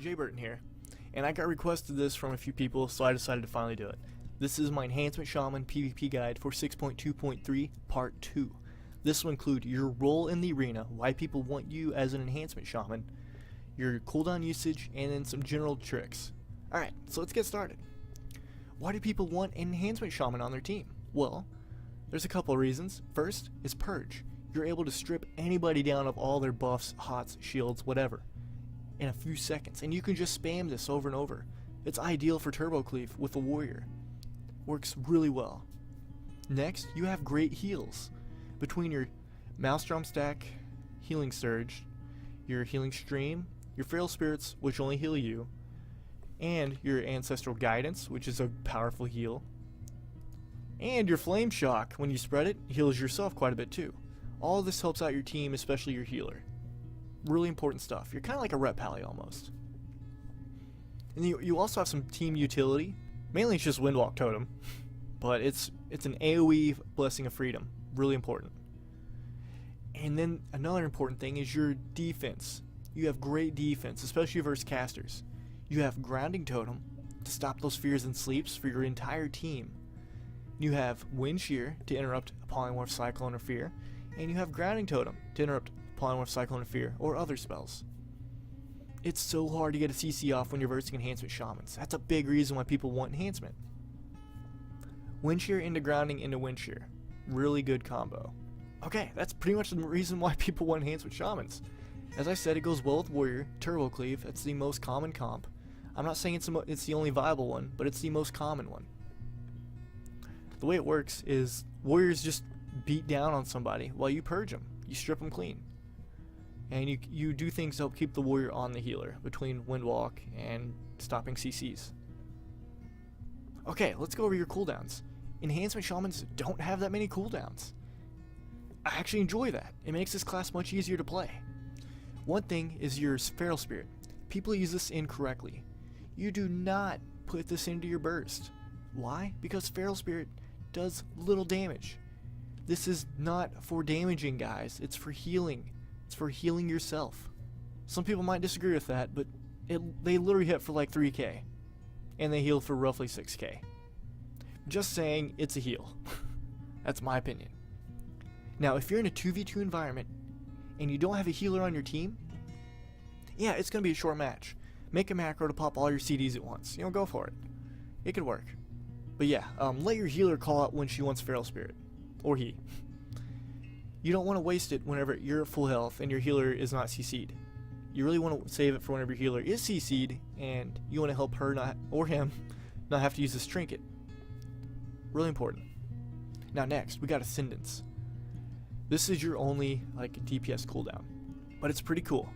Jay Burton here, and I got requested this from a few people, so I decided to finally do it. This is my Enhancement Shaman PvP guide for 6.2.3 Part 2. This will include your role in the arena, why people want you as an Enhancement Shaman, your cooldown usage, and then some general tricks. Alright, so let's get started. Why do people want an Enhancement Shaman on their team? Well, there's a couple of reasons. First is Purge. You're able to strip anybody down of all their buffs, hots, shields, whatever, in a few seconds, and you can just spam this over and over. It's ideal for Turbo Cleave with a warrior. Works really well. Next, you have great heals. Between your Maelstrom stack, Healing Surge, your Healing Stream, your Feral Spirits, which only heal you, and your Ancestral Guidance, which is a powerful heal, and your Flame Shock, when you spread it, heals yourself quite a bit too. All of this helps out your team, especially your healer. Really important stuff. You're kind of like a Rep Pally almost. And you also have some team utility. Mainly it's just Windwalk Totem, but it's an AoE Blessing of Freedom. Really important. And then another important thing is your defense. You have great defense, especially versus casters. You have Grounding Totem to stop those fears and sleeps for your entire team. You have Wind Shear to interrupt a Polymorph, Cyclone, or Fear. And you have Grounding Totem to interrupt Polymorph, Cyclone, or Fear, or other spells. It's so hard to get a CC off when you're versing Enhancement Shamans. That's a big reason why people want Enhancement. Wind Shear into Grounding into Wind Shear. Really good combo. Okay, that's pretty much the reason why people want Enhancement Shamans. As I said, it goes well with Warrior, Turbo Cleave. That's the most common comp. I'm not saying it's the only viable one, but it's the most common one. The way it works is Warriors just beat down on somebody while you purge them. You strip them clean. And you do things to help keep the warrior on the healer between Windwalk and stopping CCs. Okay, let's go over your cooldowns. Enhancement Shamans don't have that many cooldowns. I actually enjoy that. It makes this class much easier to play. One thing is your Feral Spirit. People use this incorrectly. You do not put this into your burst. Why? Because Feral Spirit does little damage. This is not for damaging, guys. It's for healing. It's for healing yourself. Some people might disagree with that, but they literally hit for like 3k. And they heal for roughly 6k. Just saying, it's a heal. That's my opinion. Now, if you're in a 2v2 environment, and you don't have a healer on your team, yeah, it's going to be a short match. Make a macro to pop all your CDs at once. Go for it. It could work. But yeah, let your healer call out when she wants Feral Spirit. Or he. You don't want to waste it whenever you're at full health and your healer is not CC'd. You really want to save it for whenever your healer is CC'd and you want to help her or him not have to use this trinket. Really important. Now next, we got Ascendance. This is your only DPS cooldown, but it's pretty cool.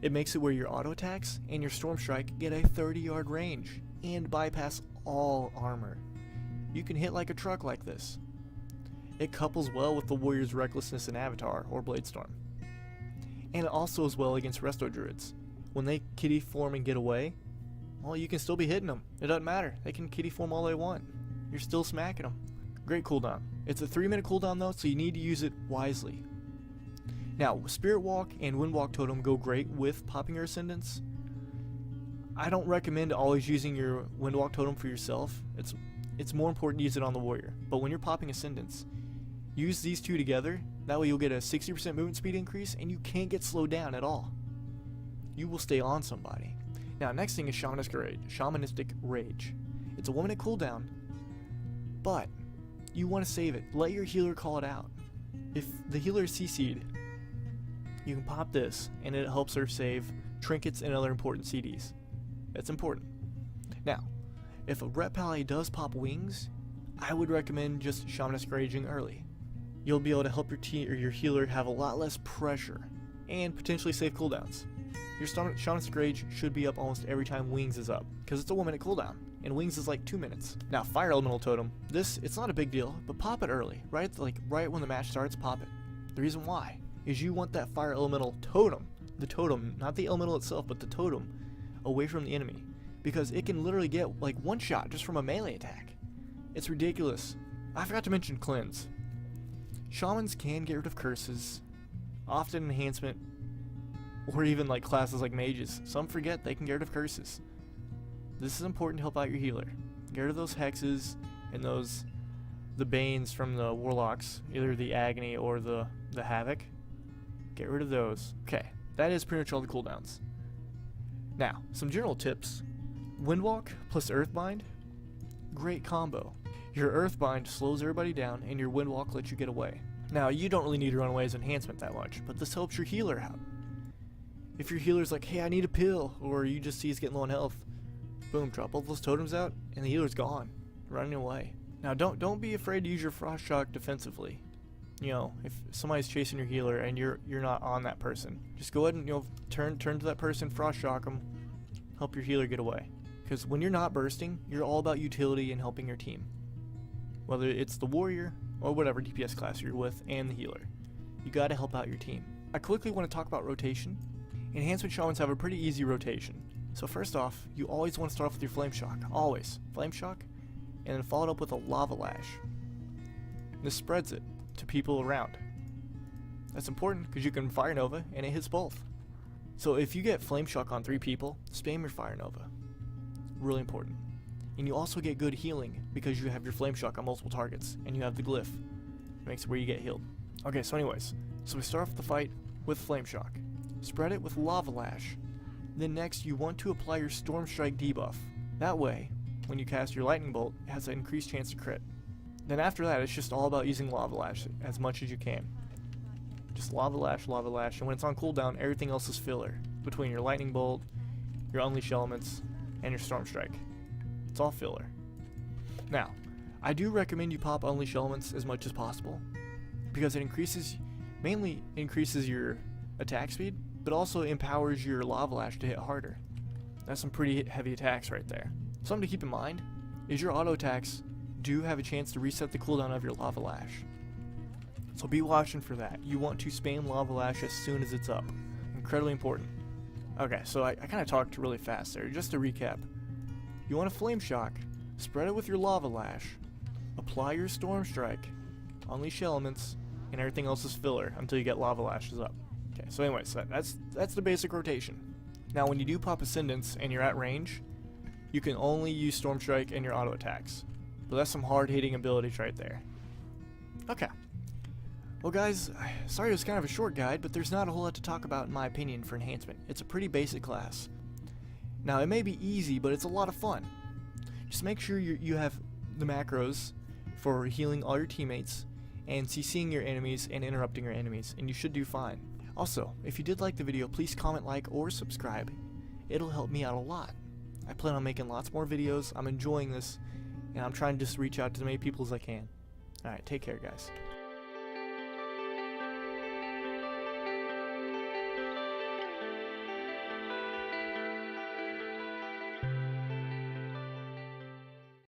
It makes it where your auto attacks and your Storm Strike get a 30-yard range and bypass all armor. You can hit like a truck like this. It couples well with the warrior's Recklessness in Avatar or Bladestorm. And it also is well against Resto Druids. When they kitty form and get away, well, you can still be hitting them. It doesn't matter. They can kitty form all they want. You're still smacking them. Great cooldown. It's a 3-minute cooldown though, so you need to use it wisely. Now, Spirit Walk and Windwalk Totem go great with popping your Ascendance. I don't recommend always using your Windwalk Totem for yourself. It's more important to use it on the warrior. But when you're popping Ascendance, use these two together. That way you'll get a 60% movement speed increase and you can't get slowed down at all. You will stay on somebody. Now, next thing is Shamanistic Rage. It's a 1-minute cooldown, but you want to save it. Let your healer call it out. If the healer is CC'd, you can pop this and it helps her save trinkets and other important CDs. That's important. Now, if a Rep Pally does pop wings, I would recommend just Shamanistic Raging early. You'll be able to help your team or your healer have a lot less pressure and potentially save cooldowns. Your Shamanistic Rage should be up almost every time wings is up, because it's a 1-minute cooldown, and wings is like 2 minutes. Now, Fire Elemental Totem, it's not a big deal, but pop it early, right when the match starts, pop it. The reason why is you want that Fire Elemental Totem, the totem, not the elemental itself, but the totem, away from the enemy, because it can literally get one shot just from a melee attack. It's ridiculous. I forgot to mention Cleanse. Shamans can get rid of curses. Often enhancement or even like classes like mages. Some forget they can get rid of curses. This is important to help out your healer. Get rid of those hexes and the banes from the warlocks, either the agony or the havoc. Get rid of those. Okay, that is pretty much all the cooldowns. Now, some general tips. Windwalk plus Earthbind, great combo. Your Earthbind slows everybody down, and your Windwalk lets you get away. Now, you don't really need to run away as enhancement that much, but this helps your healer out. If your healer's like, hey, I need a pill, or you just see he's getting low on health, boom, drop all those totems out, and the healer's gone, running away. Now, don't be afraid to use your Frost Shock defensively. You know, if somebody's chasing your healer and you're not on that person, just go ahead and, you know, turn to that person, Frost Shock them, help your healer get away. Because when you're not bursting, you're all about utility and helping your team. Whether it's the warrior or whatever DPS class you're with and the healer. You gotta help out your team. I quickly want to talk about rotation. Enhancement Shamans have a pretty easy rotation. So first off, you always want to start off with your Flame Shock. Always. Flame Shock, and then follow it up with a Lava Lash. This spreads it to people around. That's important because you can Fire Nova and it hits both. So if you get Flame Shock on 3 people, spam your Fire Nova. Really important. And you also get good healing because you have your Flame Shock on multiple targets and you have the glyph. It makes it where you get healed. Okay, so anyways, so we start off the fight with Flame Shock. Spread it with Lava Lash. Then next you want to apply your Storm Strike debuff. That way, when you cast your Lightning Bolt, it has an increased chance to crit. Then after that, it's just all about using Lava Lash as much as you can. Just Lava Lash, and when it's on cooldown, everything else is filler. Between your Lightning Bolt, your Unleash Elements, and your Storm Strike. It's all filler. Now, I do recommend you pop Unleash Elements as much as possible, because it mainly increases your attack speed, but also empowers your Lava Lash to hit harder. That's some pretty heavy attacks right there. Something to keep in mind is your auto attacks do have a chance to reset the cooldown of your Lava Lash. So be watching for that. You want to spam Lava Lash as soon as it's up. Incredibly important. Okay, so I kind of talked really fast there. Just to recap, you want a Flame Shock, spread it with your Lava Lash, apply your Storm Strike, Unleash Elements, and everything else is filler until you get Lava Lashes up. Okay, so anyways, that's the basic rotation. Now when you do pop Ascendance and you're at range, you can only use Storm Strike and your auto attacks. But that's some hard hitting abilities right there. Okay. Well guys, sorry it was kind of a short guide, but there's not a whole lot to talk about in my opinion for enhancement. It's a pretty basic class. Now it may be easy, but it's a lot of fun. Just make sure you have the macros for healing all your teammates and CCing your enemies and interrupting your enemies, and you should do fine. Also, if you did like the video, please comment, like, or subscribe. It'll help me out a lot. I plan on making lots more videos. I'm enjoying this, and I'm trying to just reach out to as many people as I can. Alright, take care guys.